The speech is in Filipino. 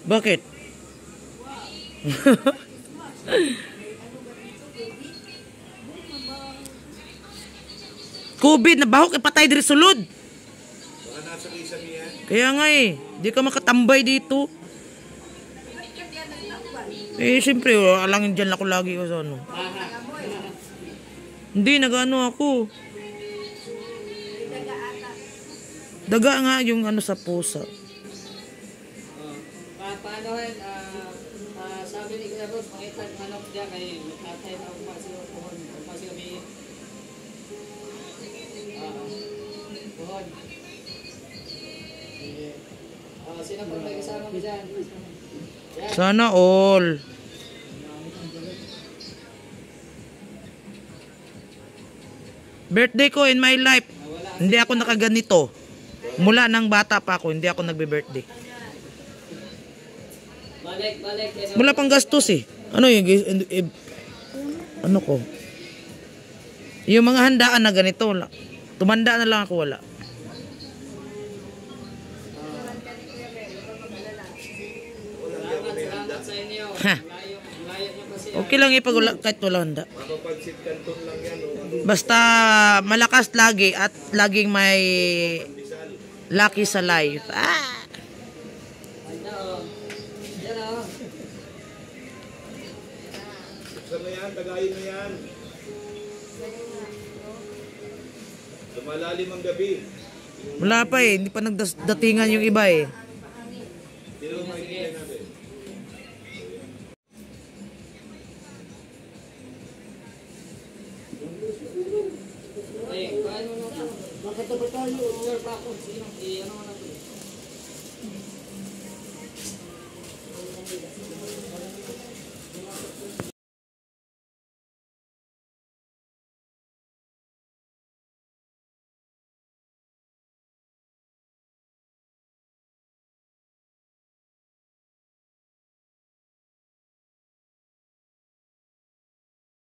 Bakit? COVID na bahok ipatay diri sulod. Baka nasa kisami yan. Kaya nga eh, di ka makatambay dito. Eh, siyempre, alangin dyan ako lagi ko sa ano. Hindi, nag-ano ako. Daga nga yung ano sa pusa. Paano rin, sabi ni Kuya Rod, makita ng manok dyan kay tatay na umasiyo pohon. Umasiyo may pohon. Sino pag may kasama mo dyan? Sana all. Birthday ko in my life. Hindi ako nakaganito. Mula nang bata pa ako, hindi ako nagbe-birthday. Balik. Wala pang gastos eh. Ano yung ano ko? Yung mga handaan na ganito, tumanda na lang ako, wala. Salamat sa inyo. Ha. Layo niyo kasi. Okay lang ipag kahit wala handa. Makapagsit kanton lang yan. Basta malakas lagi at laging may lucky sa life. Ah! Buksan na yan, tagayin na yan. Lumalalim ang gabi. Wala pa eh, hindi pa nagdatingan yung iba eh. Hindi mo makikita natin. Ay, paano na? Bakit ba tayo? Sir, bakit? Sino? Ano na?